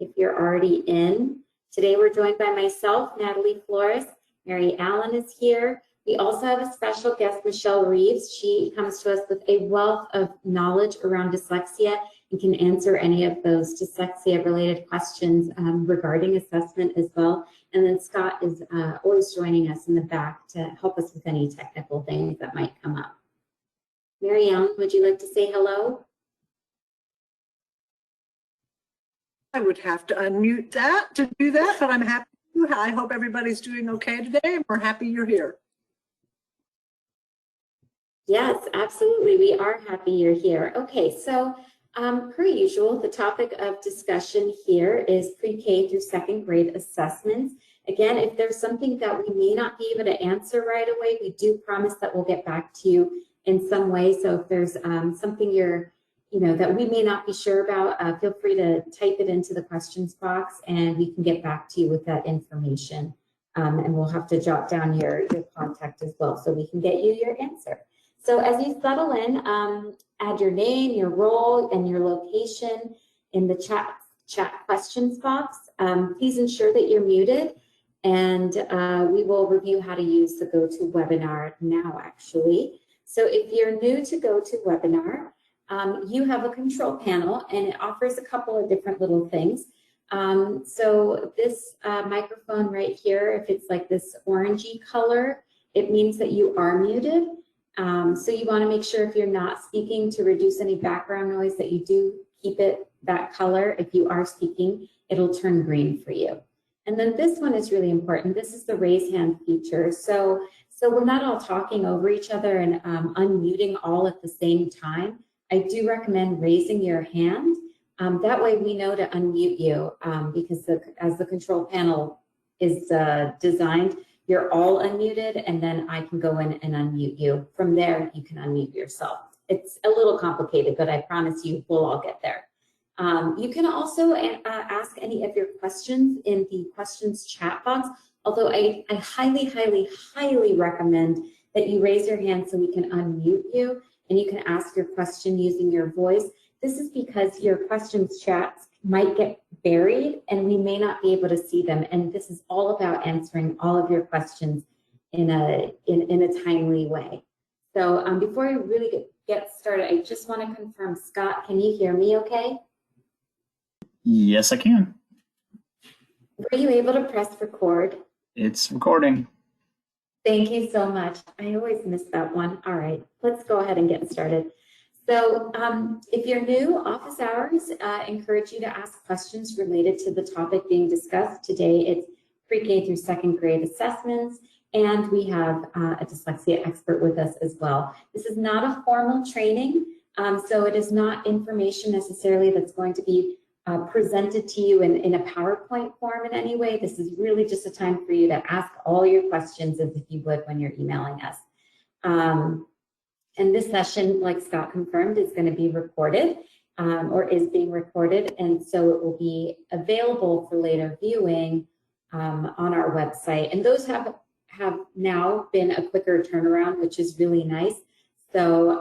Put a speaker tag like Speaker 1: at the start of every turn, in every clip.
Speaker 1: if you're already in. Today we're joined by myself, Natalie Flores. Mary Allen is here. We also have a special guest, Michelle Reeves. She comes to us with a wealth of knowledge around dyslexia and can answer any of those dyslexia-related questions regarding assessment as well. And then Scott is always joining us in the back to help us with any technical things that might come up. Mary Allen, would you like to say hello?
Speaker 2: I would have to unmute that to do that, but I'm happy to. I hope everybody's doing okay today, and we're happy you're here.
Speaker 1: Yes, absolutely. We are happy you're here. Okay, so per usual, the topic of discussion here is pre-K through second grade assessments. Again, if there's something that we may not be able to answer right away, we do promise that we'll get back to you in some way. So if there's something that we may not be sure about, feel free to type it into the questions box and we can get back to you with that information. And we'll have to jot down your contact as well so we can get you your answer. So as you settle in, add your name, your role, and your location in the chat questions box. Please ensure that you're muted, and we will review how to use the GoToWebinar now, actually. So if you're new to GoToWebinar, you have a control panel, and it offers a couple of different little things. So this microphone right here, if it's like this orangey color, it means that you are muted. So you want to make sure if you're not speaking to reduce any background noise that you do keep it that color. If you are speaking, it'll turn green for you. And then this one is really important. This is the raise hand feature. So we're not all talking over each other and unmuting all at the same time. I do recommend raising your hand. That way we know to unmute you because as the control panel is designed, you're all unmuted, and then I can go in and unmute you. From there, you can unmute yourself. It's a little complicated, but I promise you we'll all get there. You can also ask any of your questions in the questions chat box, although I highly, highly, highly recommend that you raise your hand so we can unmute you, and you can ask your question using your voice. This is because your questions chats might get buried and we may not be able to see them. And this is all about answering all of your questions in a timely way. So before I really get started, I just want to confirm, Scott, can you hear me okay?
Speaker 3: Yes, I can.
Speaker 1: Were you able to press record?
Speaker 3: It's recording.
Speaker 1: Thank you so much. I always miss that one. All right, let's go ahead and get started. So if you're new, office hours encourage you to ask questions related to the topic being discussed. Today it's pre-K through second grade assessments, and we have a dyslexia expert with us as well. This is not a formal training, so it is not information necessarily that's going to be presented to you in a PowerPoint form in any way. This is really just a time for you to ask all your questions as if you would when you're emailing us. And this session, like Scott confirmed, is going to be recorded or is being recorded. And so it will be available for later viewing on our website. And those have now been a quicker turnaround, which is really nice. So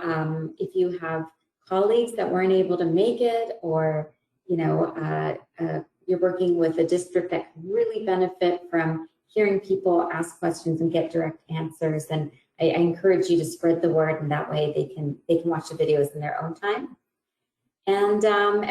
Speaker 1: if you have colleagues that weren't able to make it, or you're working with a district that can really benefit from hearing people ask questions and get direct answers, and I encourage you to spread the word, and that way they can watch the videos in their own time. And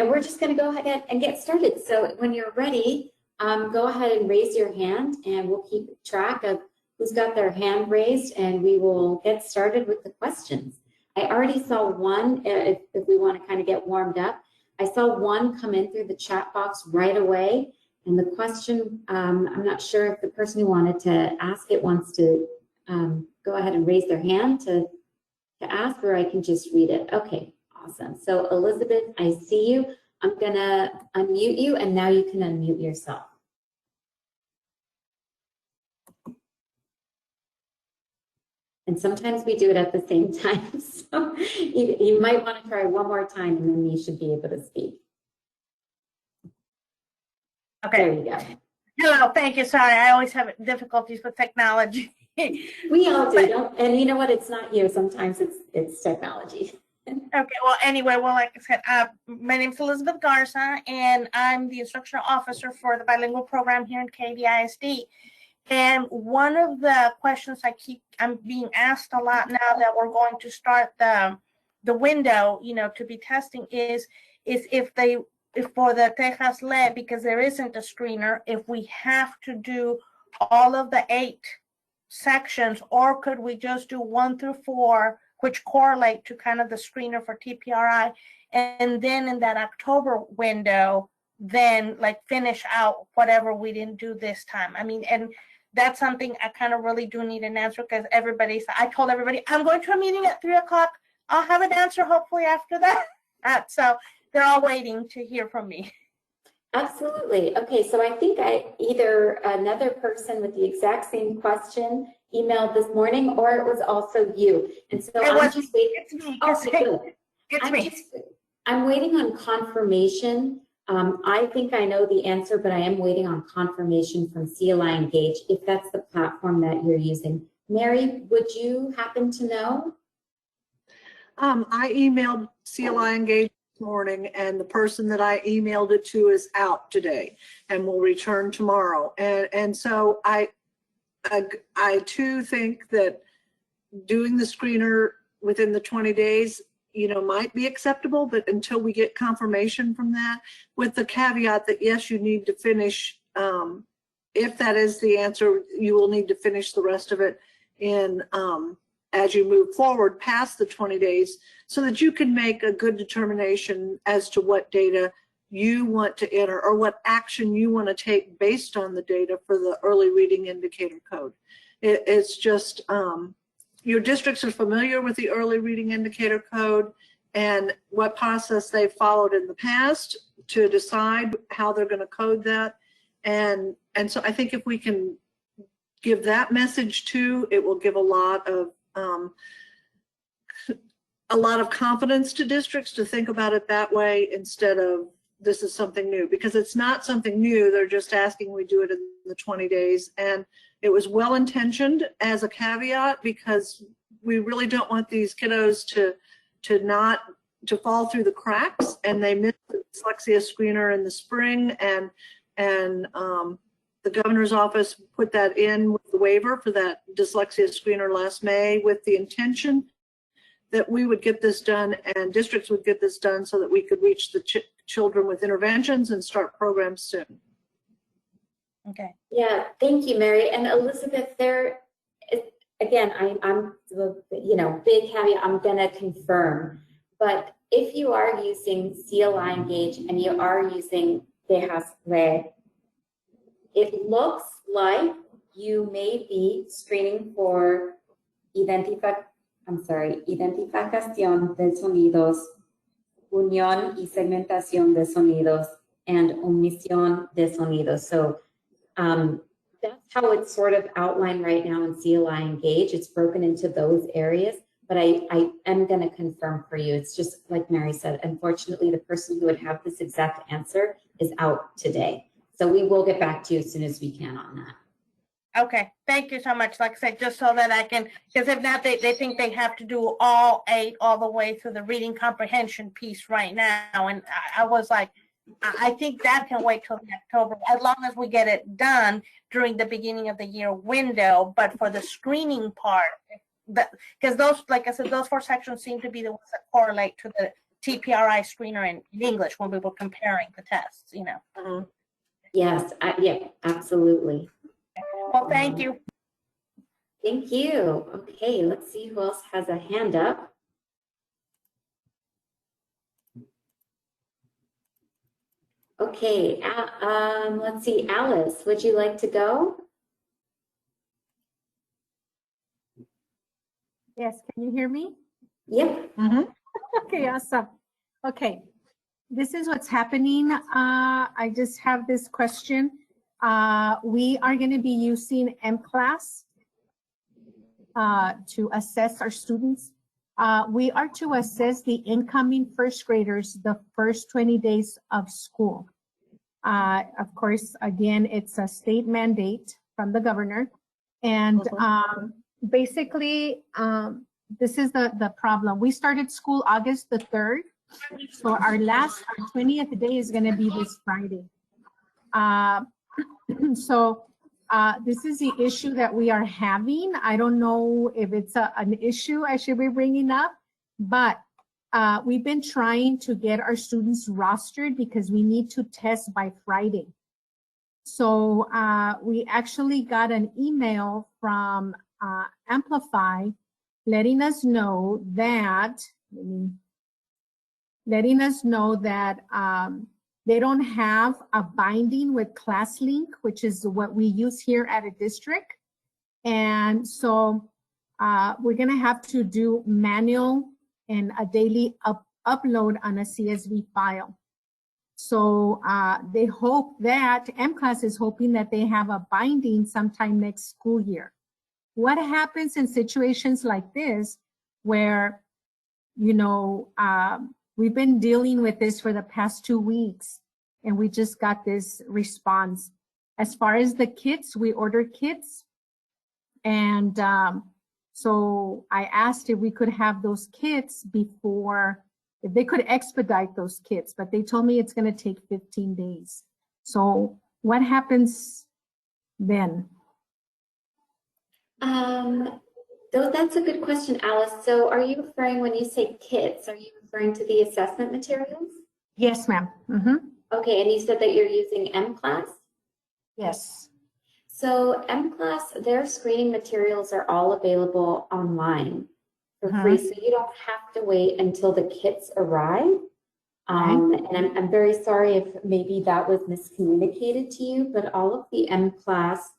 Speaker 1: we're just going to go ahead and get started. So when you're ready, go ahead and raise your hand, and we'll keep track of who's got their hand raised, and we will get started with the questions. I already saw one, if we want to kind of get warmed up. I saw one come in through the chat box right away, and the question, I'm not sure if the person who wanted to ask it wants to go ahead and raise their hand to ask, or I can just read it. Okay, awesome. So Elizabeth, I see you. I'm gonna unmute you, and now you can unmute yourself. And sometimes we do it at the same time. So you might want to try one more time, and then you should be able to speak.
Speaker 4: Okay.
Speaker 1: There you go.
Speaker 4: Hello, thank you. Sorry, I always have difficulties with technology.
Speaker 1: We all do, and you know what? It's not you. Sometimes it's technology.
Speaker 4: Okay, well, anyway, well, like I said, my name is Elizabeth Garza, and I'm the instructional officer for the bilingual program here in KDISD. And one of the questions I'm being asked a lot now that we're going to start the window, to be testing is if for the Texas Lab, because there isn't a screener, if we have to do all of the 8 sections, or could we just do 1 through 4, which correlate to kind of the screener for TPRI, and then in that October window, then like finish out whatever we didn't do this time. I mean, and that's something I kind of really do need an answer, because I told everybody, I'm going to a meeting at 3 o'clock. I'll have an answer hopefully after that. So they're all waiting to hear from me.
Speaker 1: Absolutely. Okay, so I think either another person with the exact same question emailed this morning, or it was also you. And so I'm just waiting.
Speaker 4: It's me.
Speaker 1: Okay, good.
Speaker 4: It's me.
Speaker 1: I'm waiting on confirmation. I think I know the answer, but I am waiting on confirmation from CLI Engage, if that's the platform that you're using. Mary, would you happen to know?
Speaker 2: I emailed CLI Engage this morning, and the person that I emailed it to is out today and will return tomorrow. And so I too think that doing the screener within the 20 days, might be acceptable, but until we get confirmation from that, with the caveat that yes, you need to finish, if that is the answer, you will need to finish the rest of it in as you move forward past the 20 days, so that you can make a good determination as to what data you want to enter or what action you want to take based on the data for the early reading indicator code. It's just, your districts are familiar with the early reading indicator code and what process they've followed in the past to decide how they're going to code that. And so I think if we can give that message too, it will give a lot of confidence to districts to think about it that way, instead of this is something new, because it's not something new. They're just asking we do it in the 20 days. And it was well intentioned as a caveat, because we really don't want these kiddos to fall through the cracks, and they miss the dyslexia screener in the spring, and the governor's office put that in with the waiver for that dyslexia screener last May, with the intention that we would get this done and districts would get this done so that we could reach the children with interventions and start programs soon.
Speaker 4: Okay.
Speaker 1: Yeah, thank you, Mary. And Elizabeth, again, I'm big caveat, I'm gonna confirm, but if you are using CLI Engage and you are using Texas Lab, it looks like you may be screening for identificación de sonidos, unión y segmentación de sonidos, and omisión de sonidos. So that's how it's sort of outlined right now in CLI Engage. It's broken into those areas, but I am going to confirm for you. It's just like Mary said, unfortunately, the person who would have this exact answer is out today. So we will get back to you as soon as we can on that.
Speaker 4: Okay, thank you so much. Like I said, just so that I can, because if not, they think they have to do all 8 all the way through the reading comprehension piece right now. And I was like, I think that can wait till October, as long as we get it done during the beginning of the year window. But for the screening part, because those, like I said, those 4 sections seem to be the ones that correlate to the TPRI screener in English when we were comparing the tests,
Speaker 2: Mm-hmm.
Speaker 1: Yes, yeah, absolutely.
Speaker 4: Well, thank you.
Speaker 1: Thank you. Okay, let's see who else has a hand up. Okay, let's see, Alice, would you like to go?
Speaker 5: Yes, can you hear me?
Speaker 1: Yep.
Speaker 2: Mm-hmm.
Speaker 5: Okay, awesome. Okay, this is what's happening. I just have this question. We are going to be using MClass to assess our students. We are to assess the incoming first graders the first 20 days of school. Of course, again, it's a state mandate from the governor. And basically, this is the problem. We started school August the 3rd. So our 20th day is going to be this Friday. So this is the issue that we are having. I don't know if it's an issue I should be bringing up, but we've been trying to get our students rostered because we need to test by Friday. So we actually got an email from Amplify letting us know that they don't have a binding with ClassLink, which is what we use here at a district. And so we're gonna have to do manual and a daily upload on a CSV file. So they hope that, M-Class is hoping that they have a binding sometime next school year. What happens in situations like this where, you know, we've been dealing with this for the past 2 weeks, and we just got this response. As far as the kits, we ordered kits. And so I asked if we could have those kits before, if they could expedite those kits, but they told me it's going to take 15 days. So what happens then?
Speaker 1: That's a good question, Alice. So are you referring, when you say kits, are you referring to the assessment materials?
Speaker 5: Yes, ma'am. Mm-hmm.
Speaker 1: Okay, and you said that you're using M-Class?
Speaker 5: Yes.
Speaker 1: So M-Class, their screening materials are all available online for free, so you don't have to wait until the kits arrive. And I'm very sorry if maybe that was miscommunicated to you, but all of the M-Class,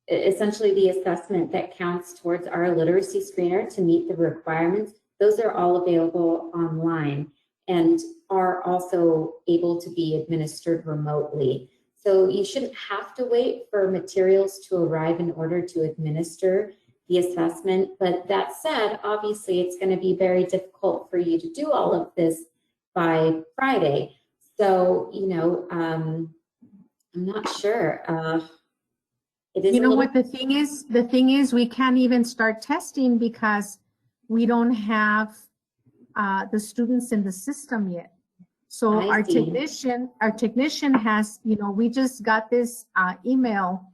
Speaker 1: essentially the assessment that counts towards our literacy screener to meet the requirements, those are all available online and are also able to be administered remotely. So you shouldn't have to wait for materials to arrive in order to administer the assessment. But that said, obviously it's going to be very difficult for you to do all of this by Friday. So, you know, I'm not sure.
Speaker 5: You know what the thing is? The thing is we can't even start testing because we don't have the students in the system yet. So our technician has, you know, we just got this email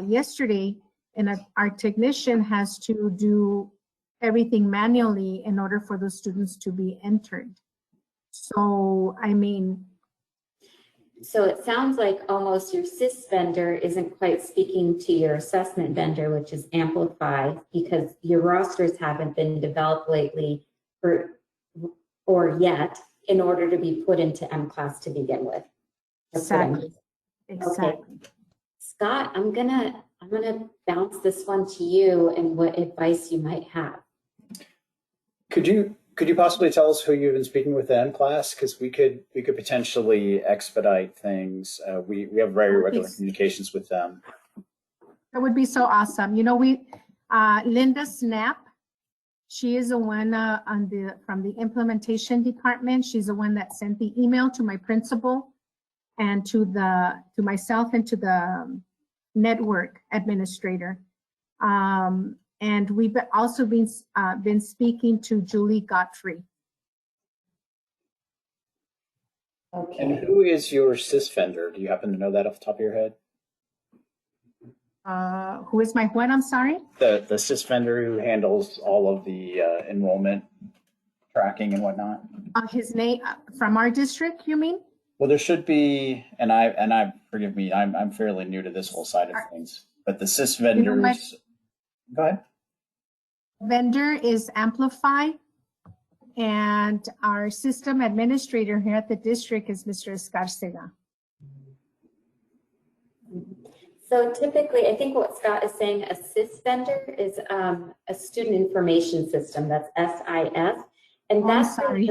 Speaker 5: yesterday, and our technician has to do everything manually in order for the students to be entered. So, I mean.
Speaker 1: So it sounds like almost your SIS vendor isn't quite speaking to your assessment vendor, which is Amplify, because your rosters haven't been developed lately or yet in order to be put into M-Class to begin with.
Speaker 5: Exactly.
Speaker 1: Okay. Scott, I'm gonna bounce this one to you and what advice you might have.
Speaker 6: Could you possibly tell us who you've been speaking with in M-Class? Because we could potentially expedite things. We have very regular communications with them.
Speaker 5: That would be so awesome. You know, Linda Snap, she is the one from the implementation department. She's the one that sent the email to my principal and to myself and to the network administrator. And we've also been speaking to Julie Godfrey.
Speaker 1: Okay.
Speaker 6: And who is your SIS vendor? Do you happen to know that off the top of your head?
Speaker 5: Who is my what? I'm sorry?
Speaker 6: The SIS vendor who handles all of the enrollment tracking and whatnot.
Speaker 5: His name from our district, you mean?
Speaker 6: Well, there should be, and I forgive me, I'm fairly new to this whole side of things, but the SIS vendors. Go ahead.
Speaker 5: Vendor is Amplify, and our system administrator here at the district is Mr. Escarcega.
Speaker 1: So typically, I think what Scott is saying, a SIS vendor is a student information system. That's SIS, and that's
Speaker 5: sorry.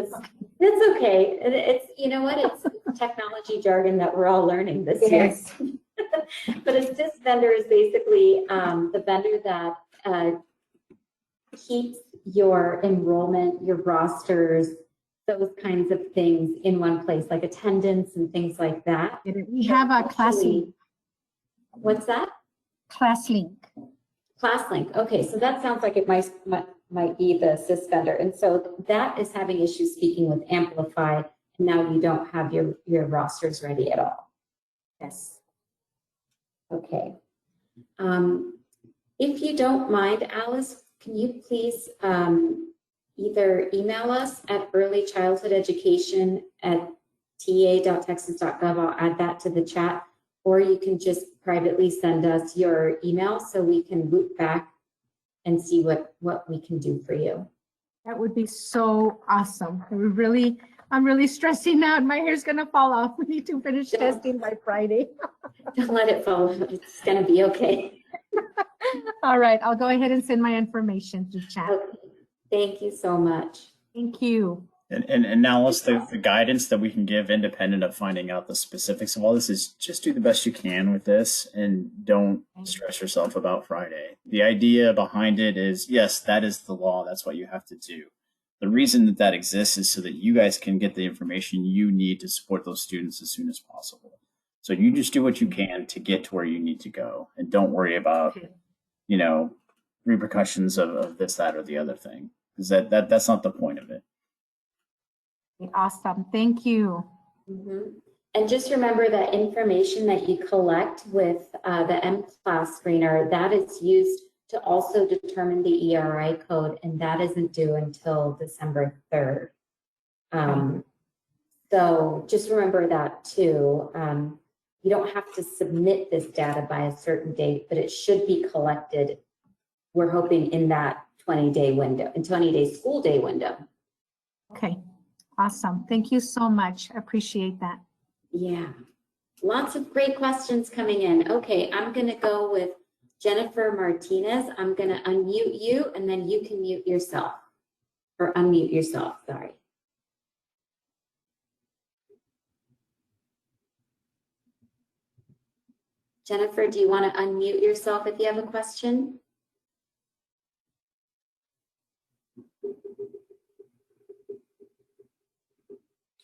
Speaker 1: That's okay. It's, you know what, it's technology jargon that we're all learning this year. But a SIS vendor is basically the vendor that keeps your enrollment, your rosters, those kinds of things in one place, like attendance and things like that.
Speaker 5: We have a ClassLink.
Speaker 1: What's that?
Speaker 5: ClassLink.
Speaker 1: ClassLink. Okay, so that sounds like it might be the sys vendor. And so that is having issues speaking with Amplify. And now you don't have your rosters ready at all.
Speaker 5: Yes.
Speaker 1: Okay. If you don't mind, Alice, can you please either email us at earlychildhoodeducation@ta.texas.gov. I'll add that to the chat, or you can just privately send us your email so we can loop back and see what we can do for you.
Speaker 5: That would be so awesome. I'm really stressing out. My hair's gonna fall off. We need to finish testing by Friday.
Speaker 1: Don't let it fall. It's gonna be okay.
Speaker 5: All right, I'll go ahead and send my information through chat.
Speaker 1: Okay. Thank you so much.
Speaker 5: Thank you.
Speaker 3: And now let's the guidance that we can give independent of finding out the specifics of all this is just do the best you can with this and don't stress yourself about Friday. The idea behind it is, yes, that is the law. That's what you have to do. The reason that exists is so that you guys can get the information you need to support those students as soon as possible. So you just do what you can to get to where you need to go and don't worry about, repercussions of this, that, or the other thing. Because that's not the point of it.
Speaker 5: Awesome. Thank you.
Speaker 1: Mm-hmm. And just remember that information that you collect with the M-Class screener, that is used to also determine the ERI code, and that isn't due until December 3rd. So just remember that too. You don't have to submit this data by a certain date, but it should be collected, we're hoping, in that 20-day window, in 20-day school day window.
Speaker 5: Okay. Awesome. Thank you so much. I appreciate that.
Speaker 1: Yeah. Lots of great questions coming in. Okay, I'm going to go with Jennifer Martinez. I'm going to unmute you, and then you can mute yourself, or unmute yourself, sorry. Jennifer, do you want to unmute yourself if you have a question?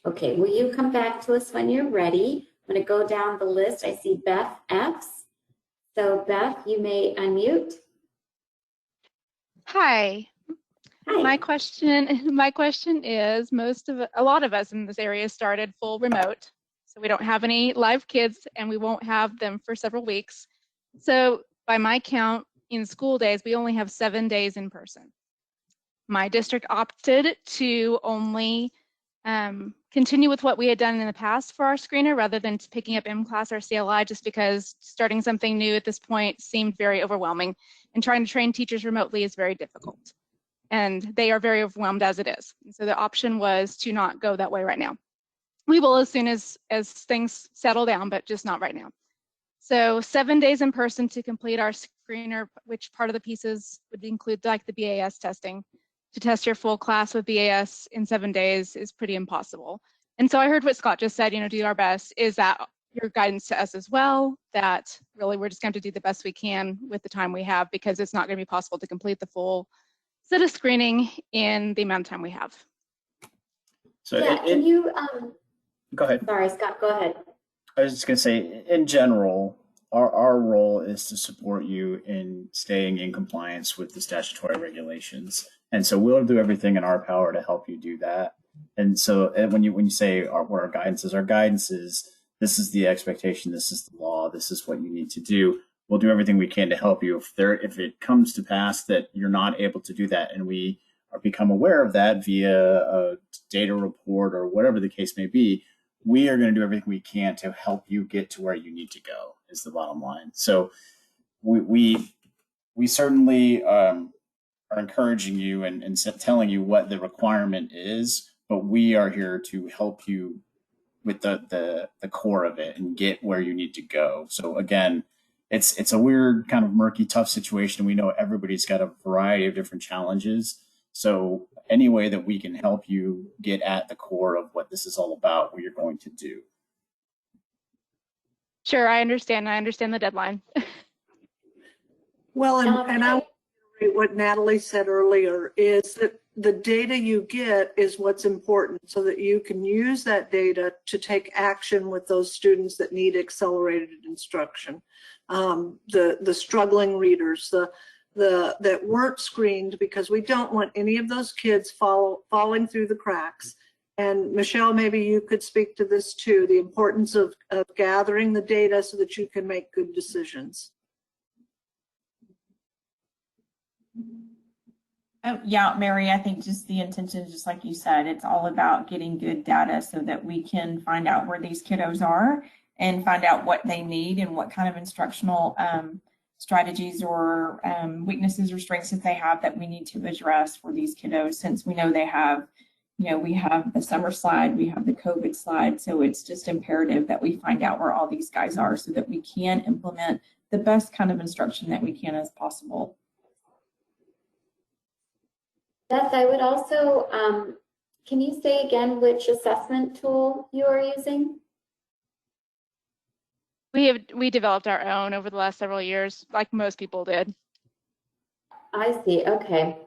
Speaker 1: Okay, will you come back to us when you're ready? I'm going to go down the list. I see Beth Epps. So Beth, you may unmute.
Speaker 7: Hi.
Speaker 1: Hi.
Speaker 7: My question is a lot of us in this area started full remote. So we don't have any live kids and we won't have them for several weeks. So by my count in school days, we only have 7 days in person. My district opted to only continue with what we had done in the past for our screener rather than picking up M-Class or CLI, just because starting something new at this point seemed very overwhelming, and trying to train teachers remotely is very difficult. And they are very overwhelmed as it is. And so the option was to not go that way right now. We will as soon as things settle down, but just not right now. So 7 days in person to complete our screener, which part of the pieces would include like the BAS testing. To test your full class with BAS in 7 days is pretty impossible. And so I heard what Scott just said, do our best. Is that your guidance to us as well? That really we're just going to do the best we can with the time we have, because it's not going to be possible to complete the full set of screening in the amount of time we have.
Speaker 3: So
Speaker 1: yeah, can you,
Speaker 3: go ahead.
Speaker 1: Sorry, Scott, go ahead.
Speaker 3: I was just going to say, in general, our role is to support you in staying in compliance with the statutory regulations. And so we'll do everything in our power to help you do that. And so when you say what our guidance is, this is the expectation, this is the law, this is what you need to do. We'll do everything we can to help you. If it comes to pass that you're not able to do that, and we become aware of that via a data report or whatever the case may be, we are going to do everything we can to help you get to where you need to go, is the bottom line. So we certainly are encouraging you and telling you what the requirement is, but we are here to help you with the core of it and get where you need to go. So again, it's a weird, kind of murky, tough situation. We know everybody's got a variety of different challenges. So any way that we can help you get at the core of what this is all about, what you're going to do.
Speaker 7: Sure, I understand. I understand the deadline.
Speaker 2: Well, and I want to reiterate what Natalie said earlier, is that the data you get is what's important, so that you can use that data to take action with those students that need accelerated instruction. The struggling readers, that weren't screened, because we don't want any of those kids falling through the cracks. And Michelle, maybe you could speak to this too, the importance of gathering the data so that you can make good decisions.
Speaker 8: Oh, yeah, Mary, I think just the intention, just like you said, it's all about getting good data so that we can find out where these kiddos are and find out what they need and what kind of instructional strategies or weaknesses or strengths that they have that we need to address for these kiddos, since we know they have, we have the summer slide, we have the COVID slide. So it's just imperative that we find out where all these guys are so that we can implement the best kind of instruction that we can as possible.
Speaker 1: Beth, I would also, can you say again which assessment tool you are using?
Speaker 7: We developed our own over the last several years, like most people did.
Speaker 1: I see, okay.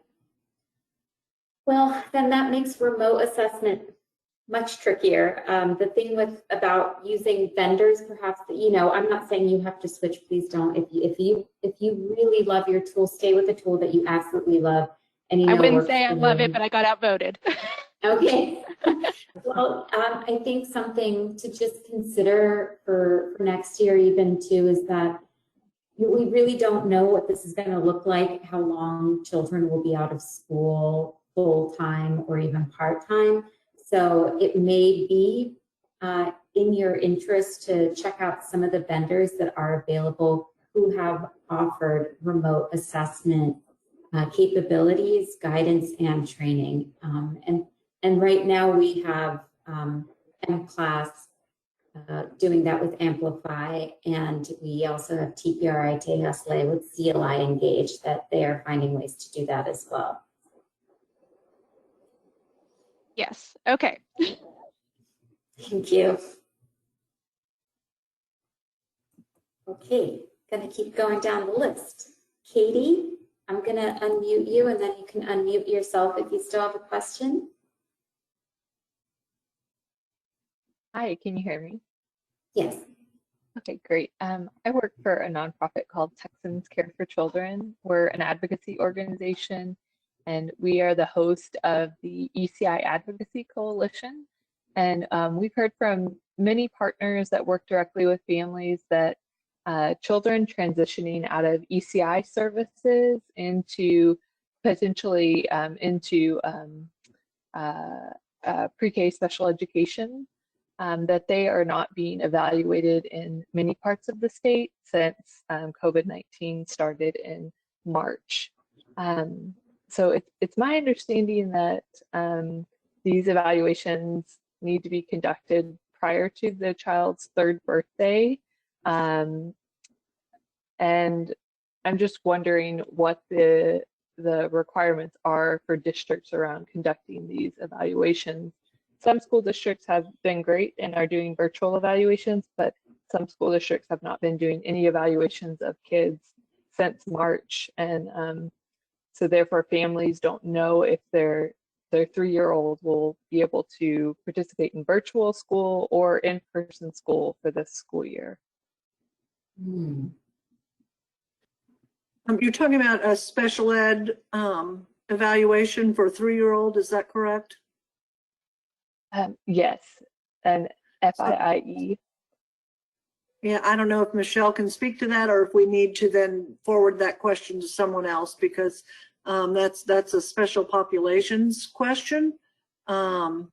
Speaker 1: Well, then that makes remote assessment much trickier. The thing about using vendors, perhaps, I'm not saying you have to switch, please don't. If you really love your tool, stay with the tool that you absolutely love. And
Speaker 7: I wouldn't say I love it, but I got outvoted.
Speaker 1: Okay. Well, I think something to just consider for next year even too is that we really don't know what this is going to look like, how long children will be out of school full-time or even part-time. So it may be in your interest to check out some of the vendors that are available who have offered remote assessment capabilities, guidance, and training. And right now we have MClass doing that with Amplify, and we also have TPRI Tehasle with CLI Engage, that they are finding ways to do that as well.
Speaker 7: Yes, okay.
Speaker 1: Thank you. Okay, gonna keep going down the list. Katie, I'm gonna unmute you, and then you can unmute yourself if you still have a question.
Speaker 9: Hi, can you hear me?
Speaker 1: Yes.
Speaker 9: Okay, great. I work for a nonprofit called Texans Care for Children. We're an advocacy organization, and we are the host of the ECI Advocacy Coalition. And we've heard from many partners that work directly with families that children transitioning out of ECI services into potentially into pre-K special education, that they are not being evaluated in many parts of the state since COVID-19 started in March. So it's my understanding that these evaluations need to be conducted prior to the child's 3rd birthday. And I'm just wondering what the requirements are for districts around conducting these evaluations. Some school districts have been great and are doing virtual evaluations, but some school districts have not been doing any evaluations of kids since March. And so therefore families don't know if their 3-year-old will be able to participate in virtual school or in-person school for this school year.
Speaker 2: You're talking about a special ed evaluation for a 3-year-old, is that correct?
Speaker 9: Yes, an FIIE.
Speaker 2: Yeah, I don't know if Michelle can speak to that, or if we need to then forward that question to someone else, because that's a special populations question.
Speaker 8: Hey,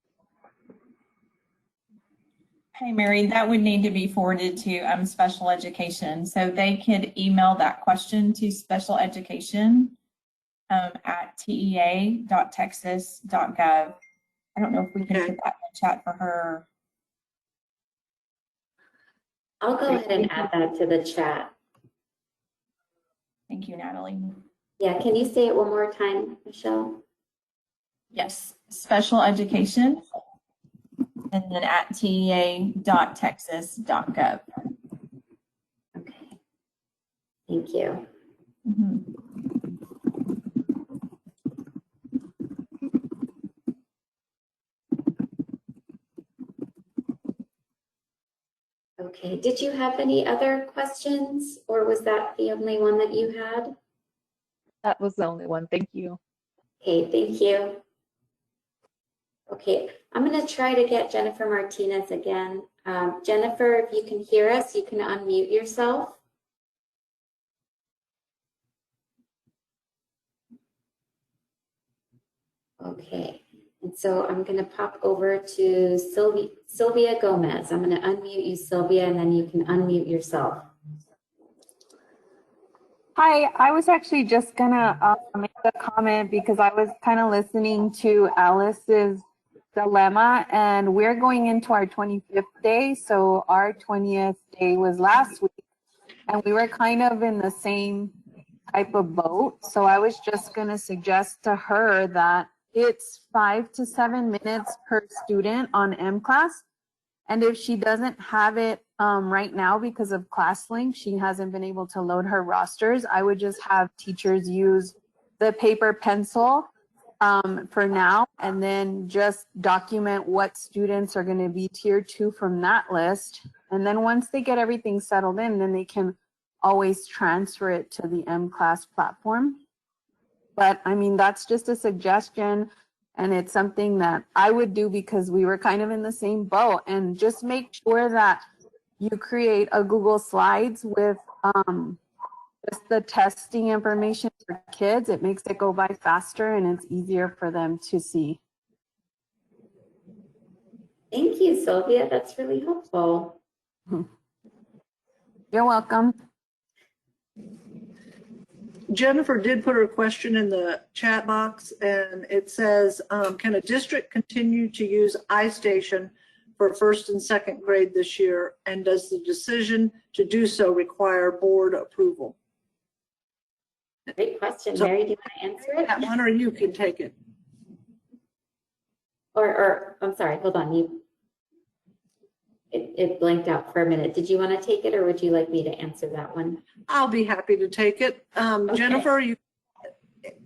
Speaker 8: Mary, that would need to be forwarded to special education. So they could email that question to special education at tea.texas.gov. I don't know if we can put that in the chat for her.
Speaker 1: I'll go ahead and add that to the chat.
Speaker 8: Thank you, Natalie.
Speaker 1: Yeah, can you say it one more time, Michelle?
Speaker 8: Yes, special education, and then at tea.texas.gov.
Speaker 1: Okay, thank you. Okay, did you have any other questions, or was that the only one that you had?
Speaker 9: That was the only one. Thank you.
Speaker 1: Okay, thank you. Okay, I'm going to try to get Jennifer Martinez again. Jennifer, if you can hear us, you can unmute yourself. Okay, and so I'm going to pop over to Sylvia Gomez. I'm going to unmute you, Sylvia, and then you can unmute yourself.
Speaker 10: Hi, I was actually just gonna make a comment because I was kind of listening to Alice's dilemma, and we're going into our 25th day. So our 20th day was last week, and we were kind of in the same type of boat. So I was just gonna suggest to her that it's 5 to 7 minutes per student on M-Class. And if she doesn't have it right now because of ClassLink, she hasn't been able to load her rosters, I would just have teachers use the paper pencil for now, and then just document what students are going to be tier 2 from that list. And then once they get everything settled in, then they can always transfer it to the M-Class platform. But I mean, that's just a suggestion. And it's something that I would do because we were kind of in the same boat. And just make sure that you create a Google Slides with just the testing information for kids. It makes it go by faster and it's easier for them to see.
Speaker 1: Thank you, Sylvia. That's really helpful.
Speaker 10: You're welcome.
Speaker 2: Jennifer did put her question in the chat box, and it says, can a district continue to use iStation for first and second grade this year? And does the decision to do so require board approval?
Speaker 1: Great question.
Speaker 2: So-
Speaker 1: Mary, do you want to answer it?
Speaker 2: That one, or you can take it.
Speaker 1: Or I'm sorry, hold on. It blanked out for a minute. Did you want to take it, or would you like me to answer that one?
Speaker 2: I'll be happy to take it.
Speaker 1: Okay.
Speaker 2: Jennifer,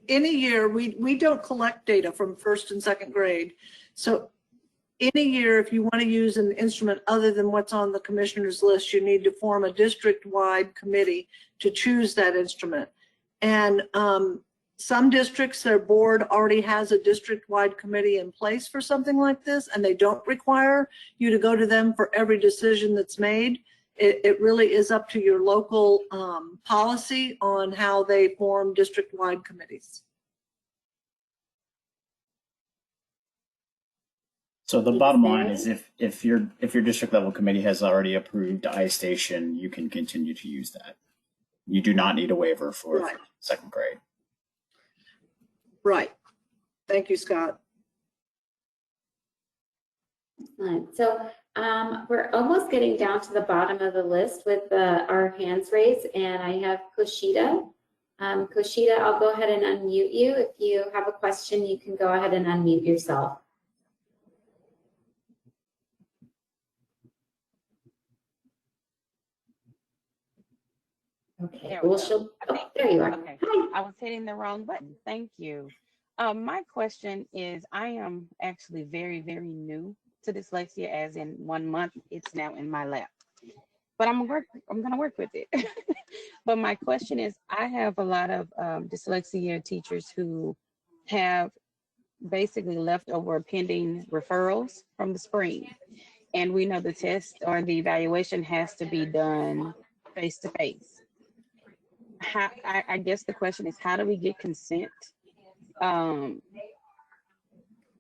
Speaker 2: any year, we don't collect data from first and second grade. So any year, if you want to use an instrument other than what's on the commissioner's list, you need to form a district-wide committee to choose that instrument. And some districts, their board already has a district-wide committee in place for something like this, and they don't require you to go to them for every decision that's made. It really is up to your local policy on how they form district-wide committees.
Speaker 3: So the bottom line is if your district level committee has already approved iStation, you can continue to use that. You do not need a waiver for
Speaker 2: Right.
Speaker 3: second grade.
Speaker 2: Right. Thank you, Scott.
Speaker 1: Excellent. So we're almost getting down to the bottom of the list with our hands raised, and I have Koshida. Koshida, I'll go ahead and unmute you. If you have a question, you can go ahead and unmute yourself. Okay,
Speaker 11: There we
Speaker 1: well,
Speaker 11: go.
Speaker 1: there you are.
Speaker 11: Okay,
Speaker 1: Hi.
Speaker 11: I was hitting the wrong button. Thank you. My question is, I am actually very, very new to dyslexia, as in 1 month, it's now in my lap. But I'm gonna work with it. But my question is, I have a lot of dyslexia teachers who have basically leftover pending referrals from the spring. And we know the test or the evaluation has to be done face to face. I guess the question is, how do we get consent? And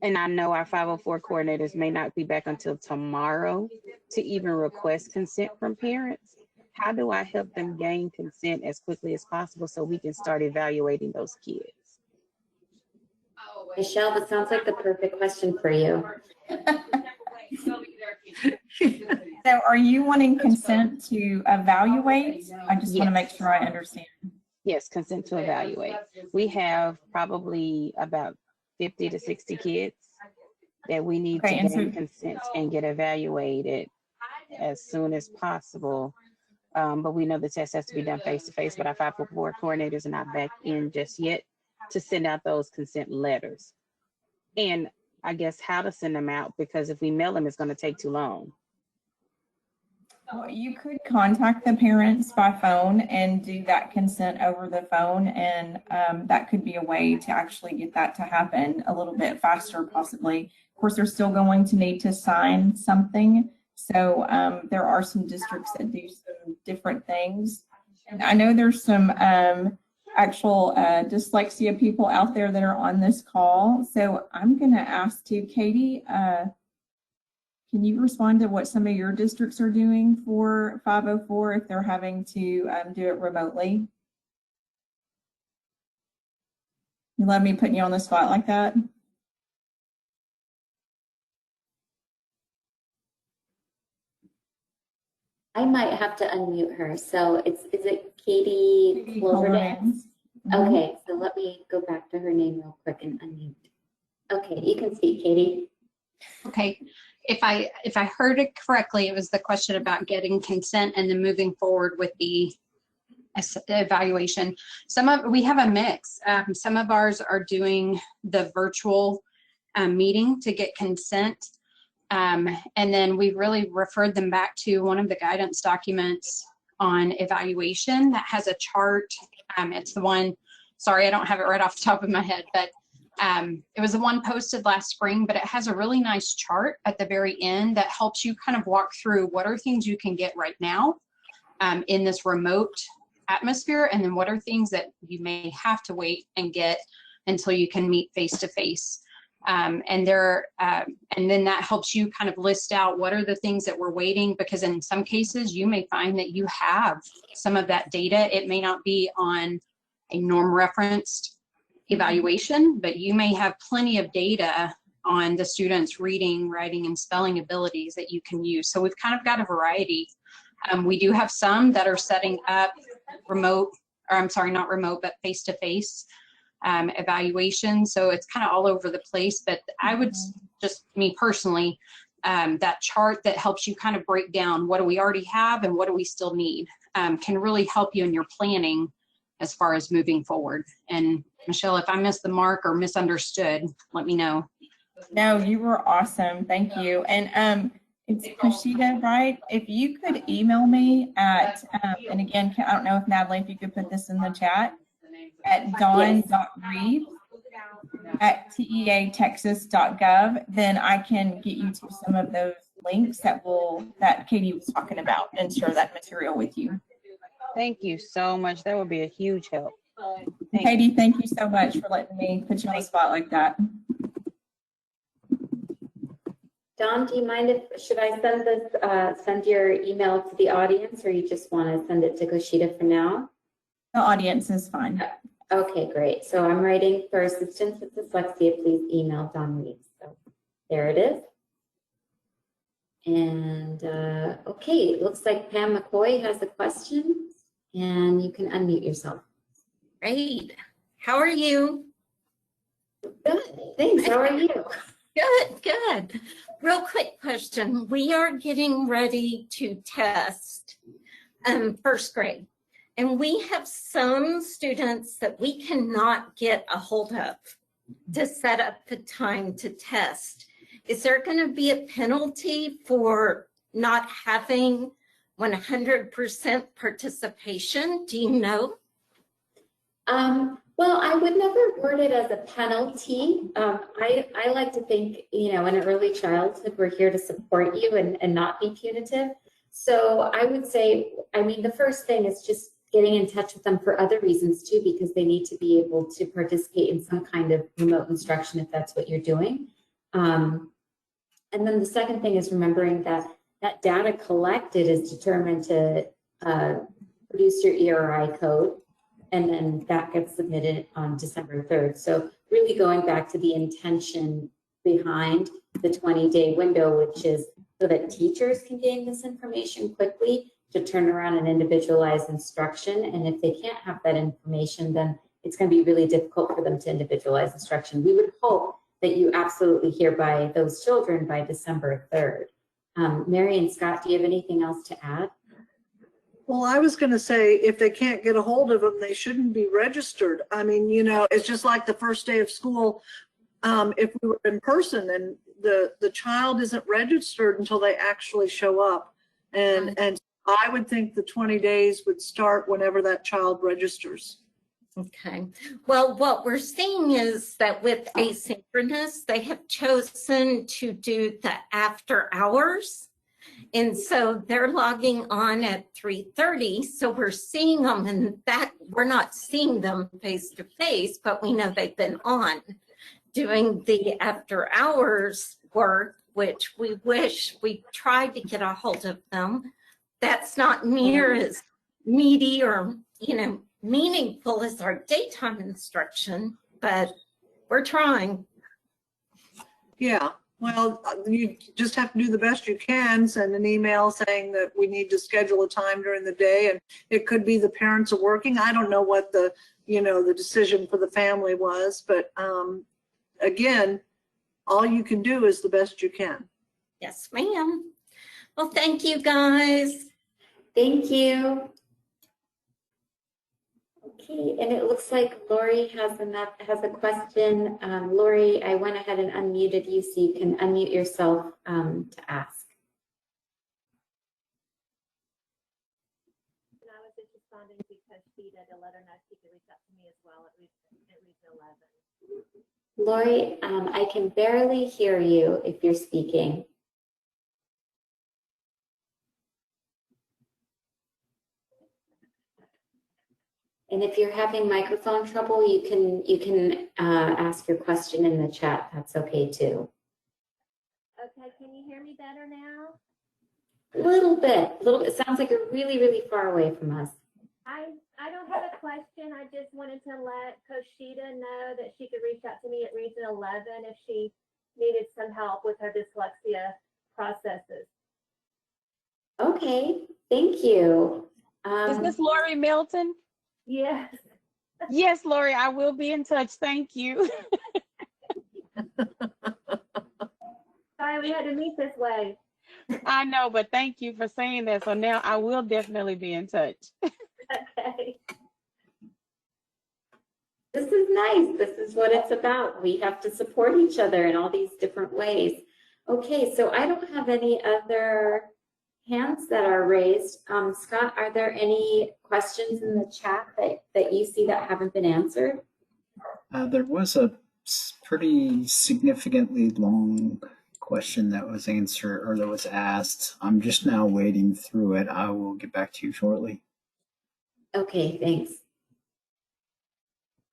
Speaker 11: I know our 504 coordinators may not be back until tomorrow to even request consent from parents. How do I help them gain consent as quickly as possible so we can start evaluating those kids?
Speaker 1: Michelle, that sounds like the perfect question for you.
Speaker 8: So are you wanting consent to evaluate? I just want to make sure I understand.
Speaker 11: Yes, consent to evaluate. We have probably about 50 to 60 kids that we need to gain consent and get evaluated as soon as possible. But we know the test has to be done face to face, but our 504 coordinators are not back in just yet to send out those consent letters. And I guess how to send them out, because if we mail them, it's going to take too long.
Speaker 8: Well, you could contact the parents by phone and do that consent over the phone, and that could be a way to actually get that to happen a little bit faster, possibly. Of course, they're still going to need to sign something, so there are some districts that do some different things. And I know there's some actual dyslexia people out there that are on this call, so I'm going to ask to Katie. Can you respond to what some of your districts are doing for 504 if they're having to do it remotely? You let me put you on the spot like that?
Speaker 1: I might have to unmute her. So is it Katie Cloverdance? Okay, so let me go back to her name real quick and unmute. Okay, you can speak, Katie.
Speaker 12: Okay, if I heard it correctly, it was the question about getting consent and then moving forward with the evaluation. We have a mix. Some of ours are doing the virtual meeting to get consent. And then we really referred them back to one of the guidance documents on evaluation that has a chart. It's the one, sorry, I don't have it right off the top of my head, but it was the one posted last spring, but it has a really nice chart at the very end that helps you kind of walk through what are things you can get right now in this remote atmosphere, and then what are things that you may have to wait and get until you can meet face to face. And then that helps you kind of list out what are the things that we're waiting, because in some cases you may find that you have some of that data. It may not be on a norm referenced evaluation, but you may have plenty of data on the students' reading, writing, and spelling abilities that you can use. So we've kind of got a variety. We do have some that are setting up remote, or I'm sorry, not remote, but face-to-face evaluation. So it's kind of all over the place, but I would just, me personally, that chart that helps you kind of break down what do we already have and what do we still need can really help you in your planning as far as moving forward. And Michelle, if I missed the mark or misunderstood, let me know.
Speaker 8: No, you were awesome. Thank you. And it's Kushida, right? If you could email me at, and again, I don't know if Natalie, if you could put this in the chat, at dawn.reeves@teatexas.gov, then I can get you to some of those links that Katie was talking about and share that material with you.
Speaker 11: Thank you so much. That would be a huge help.
Speaker 8: Katie, thank you so much for letting me put you on the spot like that.
Speaker 1: Dawn, do you mind should I send your email to the audience, or you just want to send it to Kushida for now?
Speaker 8: The audience is fine.
Speaker 1: Okay, great. So I'm writing for assistance with dyslexia, please email Dawn Reeves. So there it is. And okay, it looks like Pam McCoy has a question, and you can unmute yourself.
Speaker 13: Great. How are you?
Speaker 1: Good, thanks. How are you?
Speaker 13: Good, good. Real quick question. We are getting ready to test first grade, and we have some students that we cannot get a hold of to set up the time to test. Is there going to be a penalty for not having 100% participation? Do you know?
Speaker 1: Well, I would never word it as a penalty. I like to think, in early childhood, we're here to support you and not be punitive. So I would say, the first thing is just getting in touch with them for other reasons too, because they need to be able to participate in some kind of remote instruction if that's what you're doing. And then the second thing is remembering that that data collected is determined to produce your ERI code, and then that gets submitted on December 3rd. So really going back to the intention behind the 20-day window, which is so that teachers can gain this information quickly to turn around an individualized instruction. And if they can't have that information, then it's going to be really difficult for them to individualize instruction. We would hope that you absolutely hear by those children by December 3rd. Mary and Scott, do you have anything else to add?
Speaker 2: Well, I was going to say, if they can't get a hold of them, they shouldn't be registered. It's just like the first day of school. If we were in person and the child isn't registered until they actually show up. And I would think the 20 days would start whenever that child registers.
Speaker 13: Okay. Well, what we're seeing is that with asynchronous, they have chosen to do the after hours. And so they're logging on at 3:30. So we're seeing them, and that we're not seeing them face to face, but we know they've been on doing the after hours work, which we wish we tried to get a hold of them. That's not near as meaty or, meaningful as our daytime instruction, but we're trying.
Speaker 2: Yeah, well, you just have to do the best you can, send an email saying that we need to schedule a time during the day, and it could be the parents are working. I don't know what the decision for the family was, but again, all you can do is the best you can.
Speaker 13: Yes, ma'am. Well, thank you, guys.
Speaker 1: Thank you. Okay, and it looks like Lori has a question. Lori, I went ahead and unmuted you, so you can unmute yourself to ask.
Speaker 14: And I was just responding because she did a letter know she could reach out to me as well at Region 11.
Speaker 1: Lori, I can barely hear you if you're speaking. And if you're having microphone trouble, you can ask your question in the chat. That's okay too.
Speaker 14: Okay, can you hear me better now?
Speaker 1: A little bit. It sounds like you're really, really far away from us.
Speaker 14: I don't have a question. I just wanted to let Coach Sheeta know that she could reach out to me at Region 11 if she needed some help with her dyslexia processes.
Speaker 1: Okay, thank you.
Speaker 11: Is this Lori Milton?
Speaker 14: Yes.
Speaker 11: Yes, Lori, I will be in touch. Thank you.
Speaker 14: Sorry, we had to meet this way.
Speaker 11: I know, but thank you for saying that. So now I will definitely be in touch.
Speaker 14: Okay.
Speaker 1: This is nice. This is what it's about. We have to support each other in all these different ways. Okay, so I don't have any other hands that are raised. Scott, are there any questions in the chat that you see that haven't been answered?
Speaker 3: There was a pretty significantly long question that was answered or that was asked. I'm just now wading through it. I will get back to you shortly.
Speaker 1: Okay, thanks.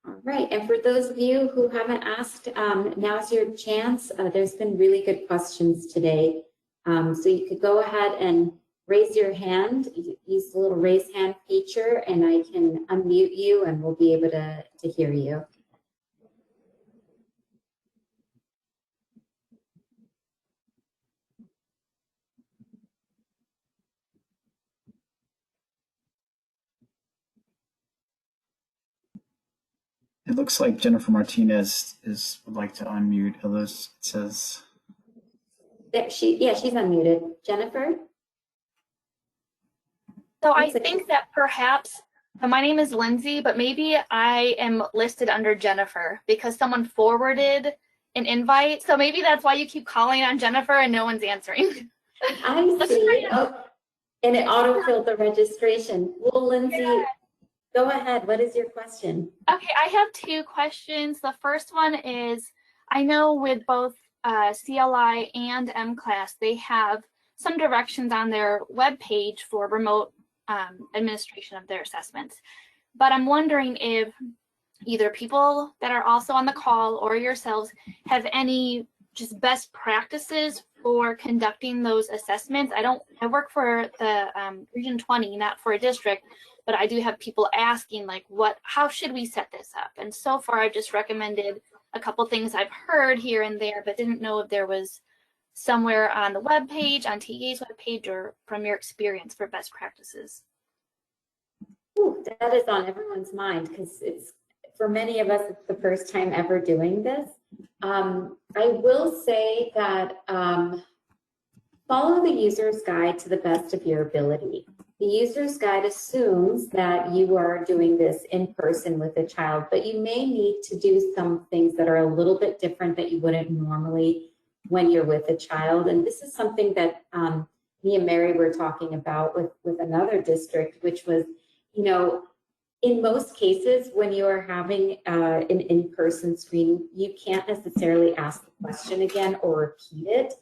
Speaker 1: All right, and for those of you who haven't asked, now's your chance. There's been really good questions today. So you could go ahead and raise your hand, use the little raise hand feature, and I can unmute you and we'll be able to hear you.
Speaker 3: It looks like Jennifer Martinez would like to unmute. It says.
Speaker 1: She's unmuted. Jennifer?
Speaker 15: So I think that perhaps, my name is Lindsay, but maybe I am listed under Jennifer because someone forwarded an invite. So maybe that's why you keep calling on Jennifer and no one's answering.
Speaker 1: I see. Oh, and it autofilled the registration. Well, Lindsay, go ahead. What is your question?
Speaker 15: Okay, I have two questions. The first one is, I know with both CLI and M-Class, they have some directions on their webpage for remote administration of their assessments. But I'm wondering if either people that are also on the call or yourselves have any just best practices for conducting those assessments. I work for the Region 20, not for a district, but I do have people asking like, how should we set this up? And so far I've just recommended a couple things I've heard here and there, but didn't know if there was somewhere on the webpage, on TEA's webpage, or from your experience for best practices.
Speaker 1: Ooh, that is on everyone's mind because it's, for many of us, it's the first time ever doing this. I will say that follow the user's guide to the best of your ability. The user's guide assumes that you are doing this in person with a child, but you may need to do some things that are a little bit different that you wouldn't normally when you're with a child. And this is something that me and Mary were talking about with another district, which was, you know, in most cases, when you are having an in-person screening, you can't necessarily ask the question again or repeat it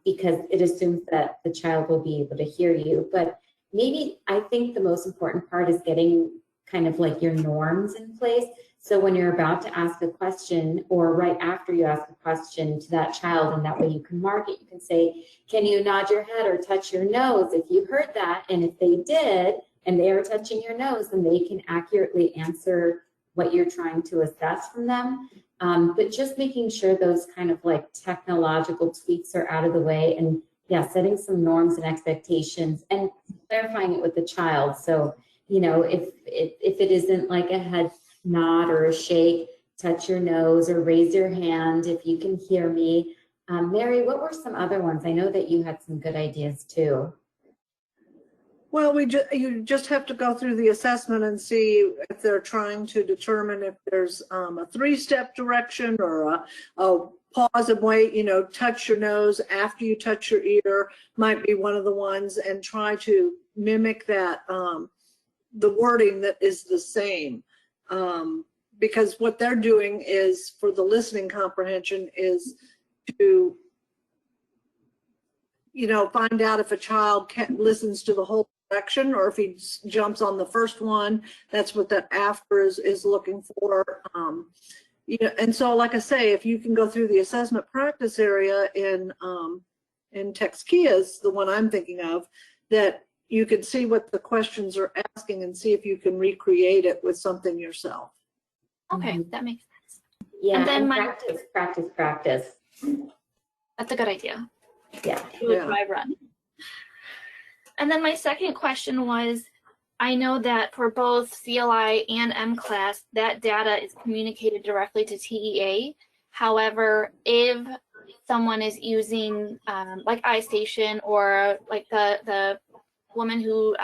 Speaker 1: because it assumes that the child will be able to hear you. But maybe I think the most important part is getting kind of like your norms in place. So when you're about to ask a question or right after you ask a question to that child, and that way you can mark it, you can say, can you nod your head or touch your nose if you heard that? And if they did, and they are touching your nose, then they can accurately answer what you're trying to assess from them. But just making sure those kind of like technological tweaks are out of the way, and yeah, setting some norms and expectations and clarifying it with the child. So, you know, if it isn't like a head nod or a shake, touch your nose or raise your hand if you can hear me. Mary, what were some other ones? I know that you had some good ideas too.
Speaker 2: Well, you just have to go through the assessment and see if they're trying to determine if there's a three-step direction or a pause and wait, you know, touch your nose after you touch your ear might be one of the ones, and try to mimic that, the wording that is the same. Because what they're doing is, for the listening comprehension, is to, you know, find out if a child listens to the whole direction or if he jumps on the first one. That's what that after is looking for. You know, and so, like I say, if you can go through the assessment practice area in Texkia's, the one I'm thinking of, that you can see what the questions are asking and see if you can recreate it with something yourself.
Speaker 15: Okay, that makes sense.
Speaker 1: Yeah,
Speaker 15: And then
Speaker 1: practice.
Speaker 15: That's a good idea.
Speaker 1: Yeah.
Speaker 15: Do a dry run. And then my second question was, I know that for both CLI and M-Class, that data is communicated directly to TEA. However, if someone is using like iStation or like the woman who,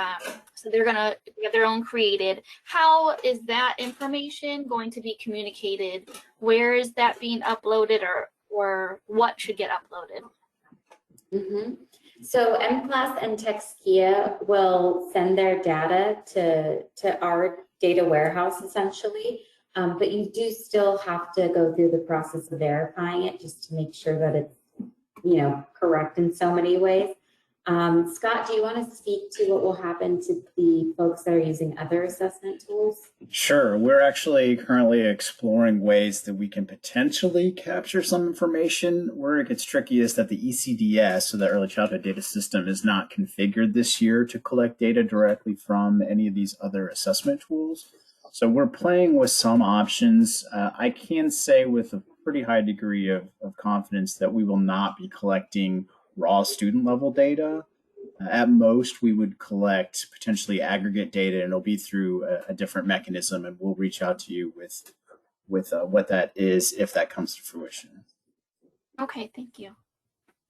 Speaker 15: so they're gonna get their own created, how is that information going to be communicated? Where is that being uploaded, or what should get uploaded?
Speaker 1: Mm-hmm. So M-Class and Texkia will send their data to our data warehouse essentially, but you do still have to go through the process of verifying it just to make sure that it's, you know, correct in so many ways. Scott, do you want to speak to what will happen to the folks that are using other assessment tools?
Speaker 3: Sure. We're actually currently exploring ways that we can potentially capture some information. Where it gets tricky is that the ECDS, so the Early Childhood Data System, is not configured this year to collect data directly from any of these other assessment tools. So we're playing with some options. I can say with a pretty high degree of confidence that we will not be collecting raw student level data. At most, we would collect potentially aggregate data, and it'll be through a different mechanism, and we'll reach out to you with what that is if that comes to fruition.
Speaker 15: Okay, thank you.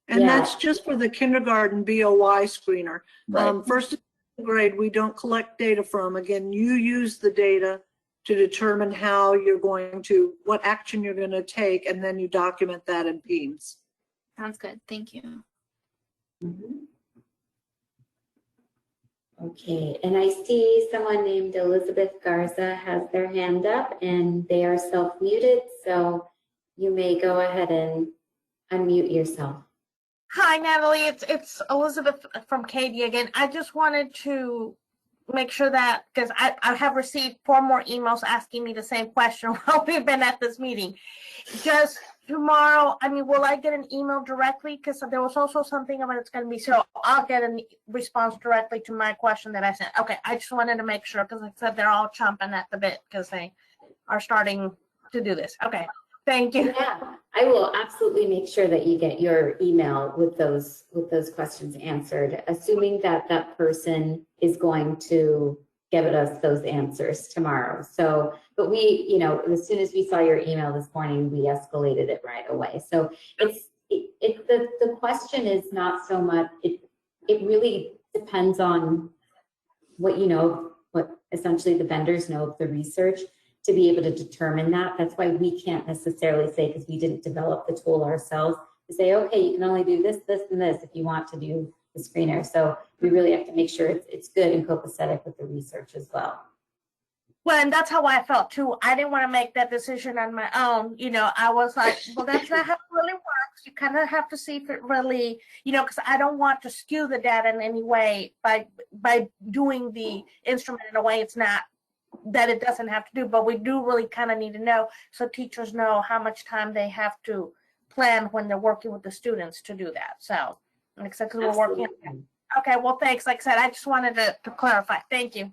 Speaker 2: And that's just for the kindergarten BOY screener.
Speaker 3: Right.
Speaker 2: First grade, we don't collect data from. Again, you use the data to determine how you're going to, what action you're going to take, and then you document that in PEEMS.
Speaker 15: Sounds good. Thank you.
Speaker 1: Mm-hmm. Okay, and I see someone named Elizabeth Garza has their hand up, and they are self-muted, so you may go ahead and unmute yourself.
Speaker 4: Hi, Natalie. It's Elizabeth from Katie again. I just wanted to make sure that, because I have received 4 more emails asking me the same question while we've been at this meeting. Just tomorrow, I mean, will I get an email directly? Because there was also something about it's going to be, so I'll get a response directly to my question that I sent. Okay, I just wanted to make sure, because like I said, they're all chomping at the bit because they are starting to do this. Okay, thank you.
Speaker 1: Yeah, I will absolutely make sure that you get your email with those questions answered, assuming that that person is going to give us those answers tomorrow. So, but we, you know, as soon as we saw your email this morning, we escalated it right away. So the question is not so much, it really depends on what you know, what essentially the vendors know of the research to be able to determine that. That's why we can't necessarily say, because we didn't develop the tool ourselves, to say, okay, you can only do this, this, and this if you want to do the screener. So we really have to make sure it's good and copacetic with the research as well.
Speaker 4: Well, and that's how I felt too. I didn't want to make that decision on my own. You know, I was like, well, that's not how it really works. You kind of have to see if it really, you know, because I don't want to skew the data in any way by doing the instrument in a way it's not, that it doesn't have to do. But we do really kind of need to know, so teachers know how much time they have to plan when they're working with the students to do that. So, like I said, because we're working. Okay, well, thanks. Like I said, I just wanted to clarify. Thank you.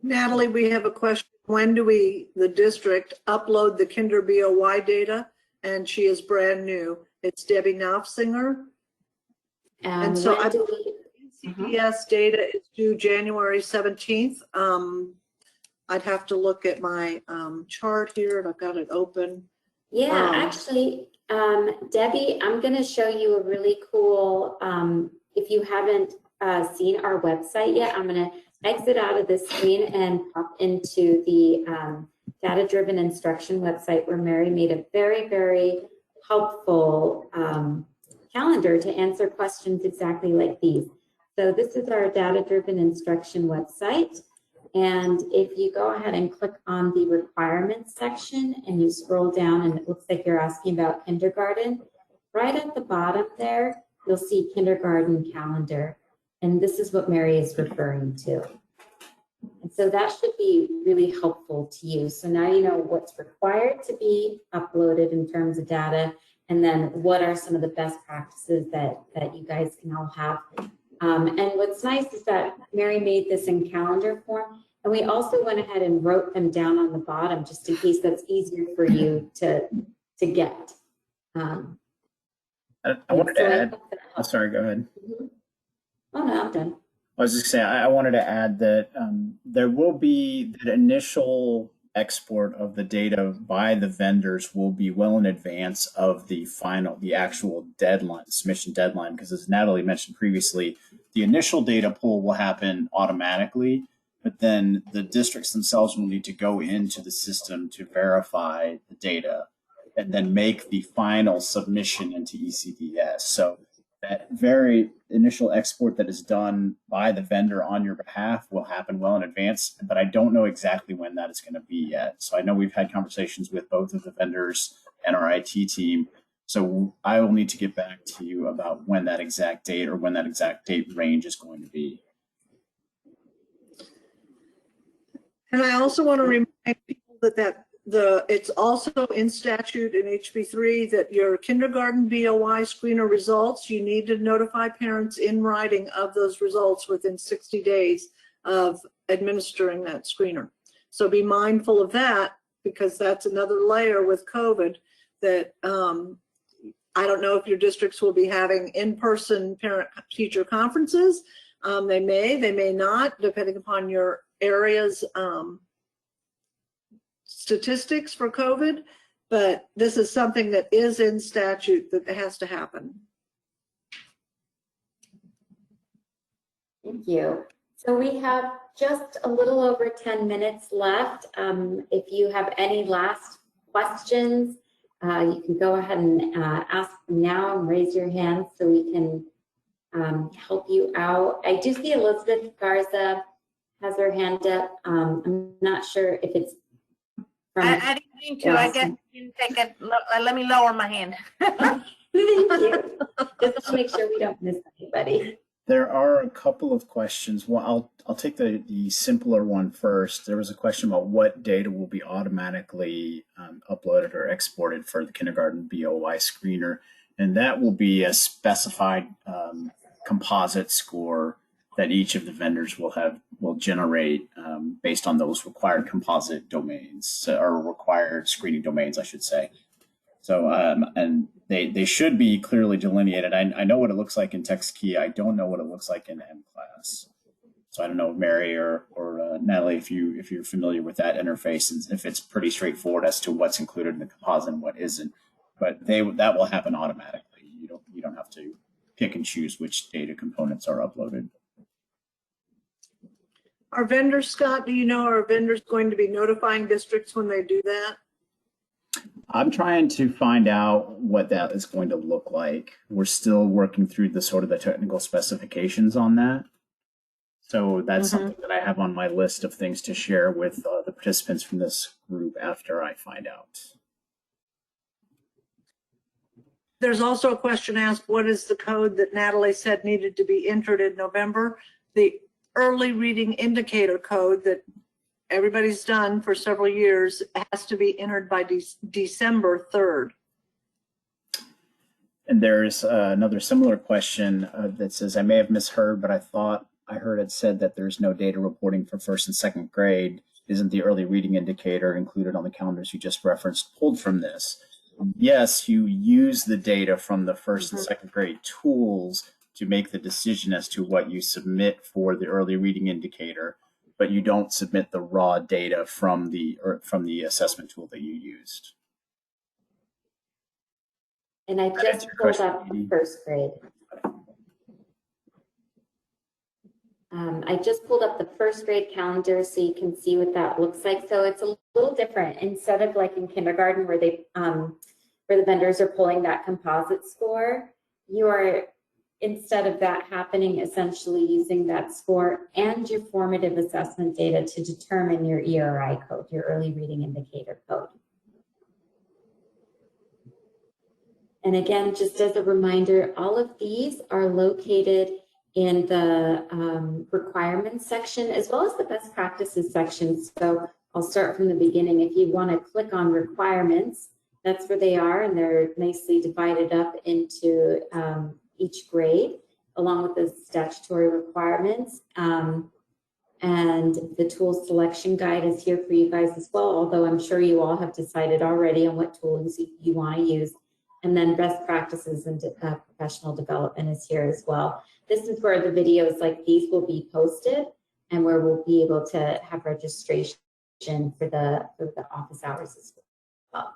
Speaker 2: Natalie, we have a question. When do the district, upload the Kinder BOY data? And she is brand new. It's Debbie Knopfsinger. And so NCDS data is due January 17th. I'd have to look at my chart here, and I've got it open.
Speaker 1: Yeah, actually, Debbie, I'm going to show you a really cool, if you haven't seen our website yet, I'm going to exit out of this screen and pop into the data-driven instruction website, where Mary made a very, very helpful calendar to answer questions exactly like these. So this is our data-driven instruction website. And if you go ahead and click on the requirements section and you scroll down, and it looks like you're asking about kindergarten, right at the bottom there, you'll see kindergarten calendar. And this is what Mary is referring to. And so that should be really helpful to you. So now you know what's required to be uploaded in terms of data, and then what are some of the best practices that you guys can all have. And what's nice is that Mary made this in calendar form, and we also went ahead and wrote them down on the bottom just in case that's easier for you to get.
Speaker 3: I wanted to add, oh, sorry, go ahead.
Speaker 1: Oh, no, I'm done.
Speaker 3: I was just saying, I wanted to add that there will be that initial export of the data by the vendors will be well in advance of the actual deadline, submission deadline, because as Natalie mentioned previously, the initial data pull will happen automatically, but then the districts themselves will need to go into the system to verify the data and then make the final submission into ECDS. So that very initial export that is done by the vendor on your behalf will happen well in advance, but I don't know exactly when that is going to be yet. So I know we've had conversations with both of the vendors and our IT team. So I will need to get back to you about when that exact date or when that exact date range is going to be.
Speaker 2: And I also want to remind people that it's also in statute in HB3 that your kindergarten BOY screener results, you need to notify parents in writing of those results within 60 days of administering that screener. So be mindful of that, because that's another layer with COVID that I don't know if your districts will be having in-person parent-teacher conferences. They may not, depending upon your area's statistics for COVID, but this is something that is in statute that has to happen.
Speaker 1: Thank you. So we have just a little over 10 minutes left. If you have any last questions, you can go ahead and ask them now and raise your hand so we can help you out. I do see Elizabeth Garza has her hand up. I'm not sure if it's
Speaker 4: I didn't mean to. I guess you didn't take it. Let me lower my hand.
Speaker 1: Thank you. Just to make sure we don't miss anybody.
Speaker 3: There are a couple of questions. Well, I'll take the simpler one first. There was a question about what data will be automatically uploaded or exported for the kindergarten BOY screener, and that will be a specified composite score that each of the vendors will generate based on those required composite domains, or required screening domains, I should say. So, and they should be clearly delineated. I know what it looks like in text key. I don't know what it looks like in M-Class. So I don't know, Mary or Natalie, if you're familiar with that interface, and if it's pretty straightforward as to what's included in the composite and what isn't. But that will happen automatically. You don't have to pick and choose which data components are uploaded.
Speaker 2: Are vendors, Scott, do you know, are vendors going to be notifying districts when they do that?
Speaker 3: I'm trying to find out what that is going to look like. We're still working through the sort of the technical specifications on that. So that's something that I have on my list of things to share with the participants from this group after I find out.
Speaker 2: There's also a question asked, what is the code that Natalie said needed to be entered in November? The early reading indicator code that everybody's done for several years has to be entered by December 3rd.
Speaker 3: And there's another similar question that says, I may have misheard, but I thought I heard it said that there's no data reporting for first and second grade. Isn't the early reading indicator included on the calendars you just referenced pulled from this? Yes, you use the data from the first and second grade tools to make the decision as to what you submit for the early reading indicator, but you don't submit the raw data from the assessment tool that you used.
Speaker 1: And I just pulled up the first grade. I just pulled up the first grade calendar so you can see what that looks like. So it's a little different. Instead of like in kindergarten where they where the vendors are pulling that composite score, you are, instead of that happening, essentially using that score and your formative assessment data to determine your ERI code, your early reading indicator code. And again, just as a reminder, all of these are located in the requirements section, as well as the best practices section. So I'll start from the beginning. If you want to click on requirements, that's where they are, and they're nicely divided up into each grade, along with the statutory requirements. And the tool selection guide is here for you guys as well, although I'm sure you all have decided already on what tools you want to use. And then best practices and professional development is here as well. This is where the videos like these will be posted and where we'll be able to have registration for the office hours as well.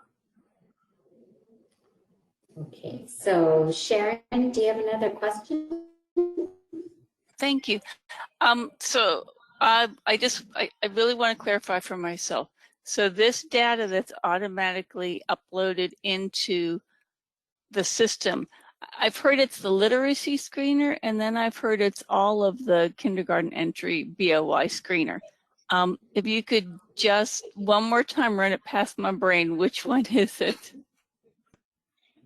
Speaker 1: Okay, so Sharon, do you have another question?
Speaker 16: Thank you. So I really want to clarify for myself. So this data that's automatically uploaded into the system, I've heard it's the literacy screener, and then I've heard it's all of the kindergarten entry BOY screener. If you could just one more time run it past my brain, which one is it?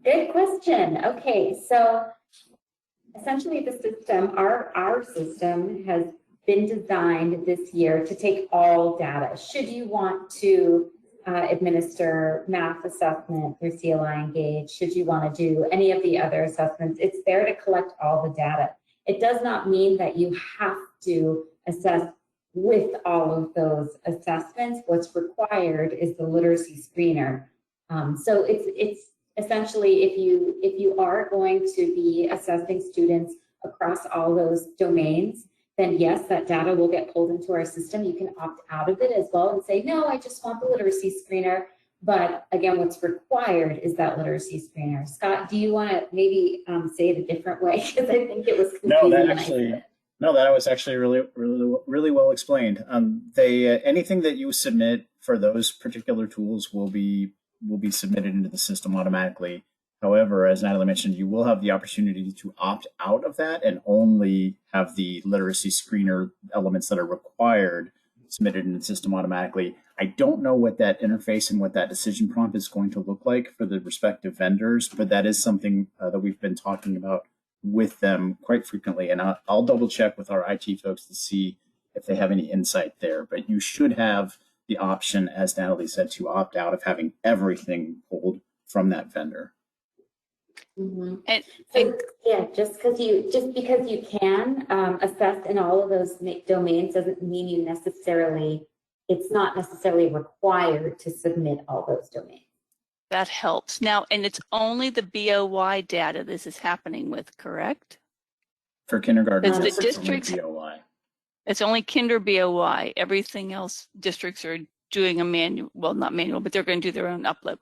Speaker 1: Good question. Okay, so essentially the system, our system has been designed this year to take all data. Should you want to administer math assessment through CLI Engage, should you want to do any of the other assessments, it's there to collect all the data. It does not mean that you have to assess with all of those assessments. What's required is the literacy screener. So it's essentially, if you are going to be assessing students across all those domains, then yes, that data will get pulled into our system. You can opt out of it as well and say, no, I just want the literacy screener. But again, what's required is that literacy screener. Scott, do you want to maybe say it a different way? Because I think it was confusing.
Speaker 3: That was actually really well explained. Anything that you submit for those particular tools will be submitted into the system automatically. However, as Natalie mentioned, you will have the opportunity to opt out of that and only have the literacy screener elements that are required submitted in the system automatically. I don't know what that interface and what that decision prompt is going to look like for the respective vendors, but that is something that we've been talking about with them quite frequently. And I'll double check with our IT folks to see if they have any insight there. But you should have the option, as Natalie said, to opt out of having everything pulled from that vendor.
Speaker 1: Mm-hmm. So yeah, just because you can assess in all of those domains doesn't mean you necessarily, it's not necessarily required to submit all those domains.
Speaker 16: That helps. Now, and it's only the BOY data this is happening with, correct?
Speaker 3: For kindergarten,
Speaker 16: the districts,
Speaker 3: BOY.
Speaker 16: It's only kinder BOY. Everything else, districts are doing a manual, well, not manual, but they're going to do their own upload.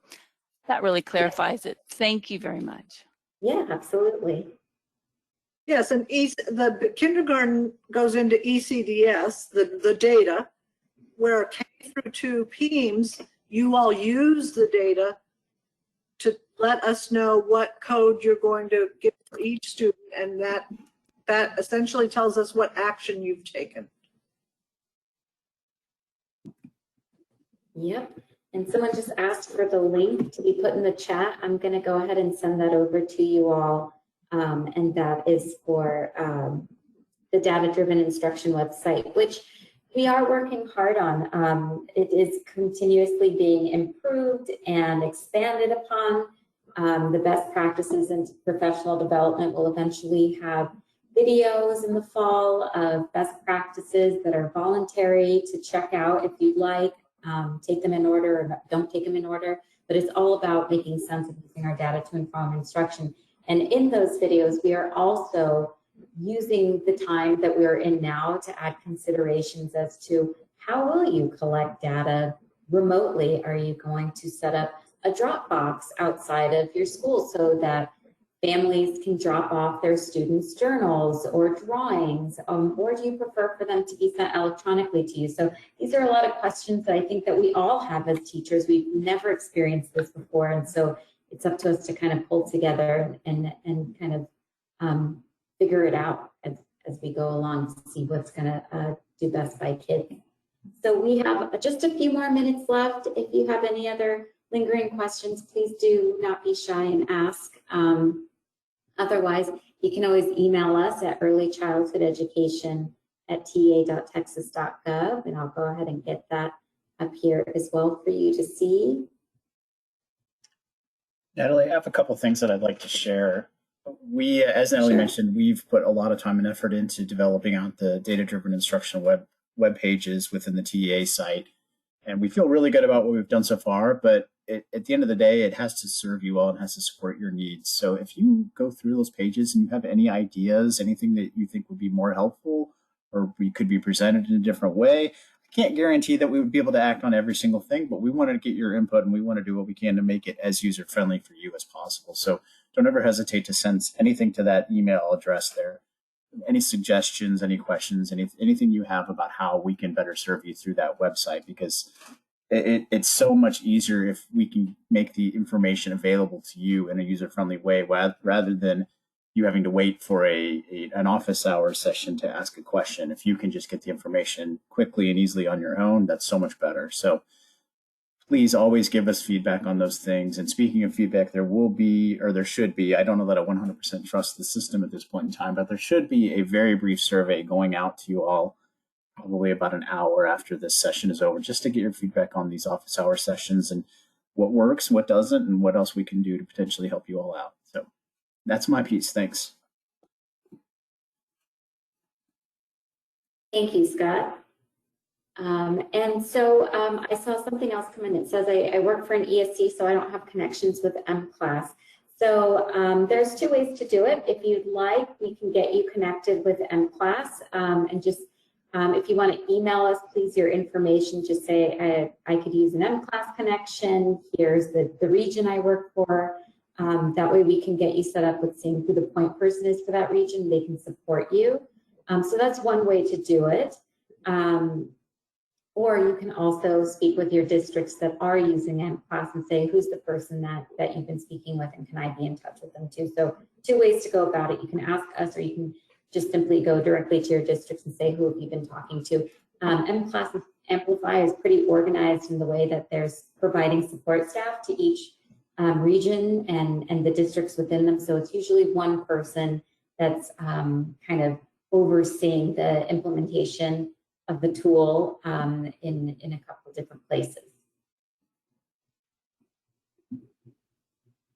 Speaker 16: That really clarifies it. Thank you very much.
Speaker 1: Yeah, absolutely.
Speaker 2: Yes, and the kindergarten goes into ECDS, the data, where K through 2 PEIMS, you all use the data to let us know what code you're going to give for each student, and that essentially tells us what action you've taken.
Speaker 1: Yep. And someone just asked for the link to be put in the chat. I'm going to go ahead and send that over to you all. And that is for the data-driven instruction website, which we are working hard on. It is continuously being improved and expanded upon. The best practices in professional development will eventually have videos in the fall of best practices that are voluntary to check out if you'd like. Take them in order or don't take them in order, but it's all about making sense of using our data to inform instruction. And in those videos, we are also using the time that we're in now to add considerations as to how will you collect data remotely? Are you going to set up a Dropbox outside of your school so that families can drop off their students' journals or drawings, or do you prefer for them to be sent electronically to you? So these are a lot of questions that I think that we all have as teachers. We've never experienced this before, and so it's up to us to kind of pull together and kind of figure it out as we go along to see what's going to do best by kids. So we have just a few more minutes left. If you have any other lingering questions, please do not be shy and ask. Otherwise, you can always email us at earlychildhoodeducation@ta.texas.gov, and I'll go ahead and get that up here as well for you to see.
Speaker 3: Natalie, I have a couple things that I'd like to share. We, as Natalie mentioned, we've put a lot of time and effort into developing out the data-driven instructional web pages within the TEA site. And we feel really good about what we've done so far, but at the end of the day, it has to serve you all and has to support your needs. So if you go through those pages and you have any ideas, anything that you think would be more helpful or we could be presented in a different way, I can't guarantee that we would be able to act on every single thing, but we want to get your input and we want to do what we can to make it as user-friendly for you as possible. So don't ever hesitate to send anything to that email address there. Any suggestions, any questions, anything you have about how we can better serve you through that website, because it's so much easier if we can make the information available to you in a user-friendly way rather than you having to wait for an office hour session to ask a question. If you can just get the information quickly and easily on your own, that's so much better. So please always give us feedback on those things. And speaking of feedback, there will be, or there should be, I don't know that I 100% trust the system at this point in time, but there should be a very brief survey going out to you all probably about an hour after this session is over, just to get your feedback on these office hour sessions and what works, what doesn't, and what else we can do to potentially help you all out. So that's my piece. Thanks.
Speaker 1: Thank you, Scott. And so I saw something else come in. It says I work for an ESC, so I don't have connections with M-Class. So there's two ways to do it. If you'd like, we can get you connected with M-Class, and just if you want to email us, please, your information, just say I could use an M-Class connection. Here's the region I work for. That way we can get you set up with seeing who the point person is for that region. They can support you. So that's one way to do it. Or you can also speak with your districts that are using M-Class and say, who's the person that you've been speaking with, and can I be in touch with them too? So two ways to go about it. You can ask us, or you can just simply go directly to your districts and say, who have you been talking to? M-Class Amplify is pretty organized in the way that there's providing support staff to each region and the districts within them. So it's usually one person that's kind of overseeing the implementation of the tool in a couple of different places.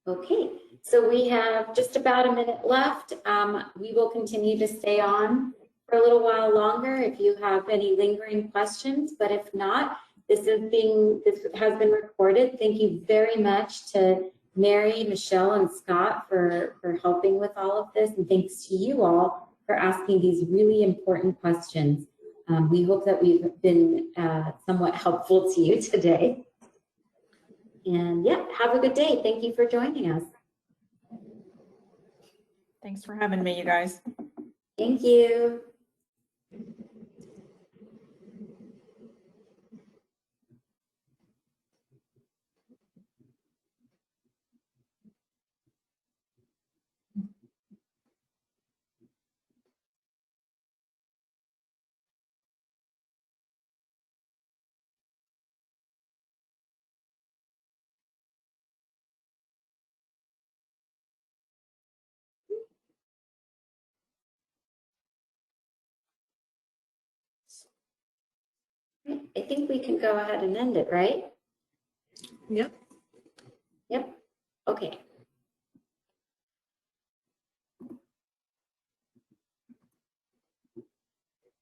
Speaker 1: Okay, so we have just about a minute left. We will continue to stay on for a little while longer if you have any lingering questions, but if not, this has been recorded. Thank you very much to Mary, Michelle, and Scott for helping with all of this, and thanks to you all for asking these really important questions. We hope that we've been somewhat helpful to you today. And yeah, have a good day. Thank you for joining us.
Speaker 8: Thanks for having me, you guys.
Speaker 1: Thank you. I think we can go ahead and end it, right?
Speaker 2: Yep.
Speaker 1: Yep. Okay.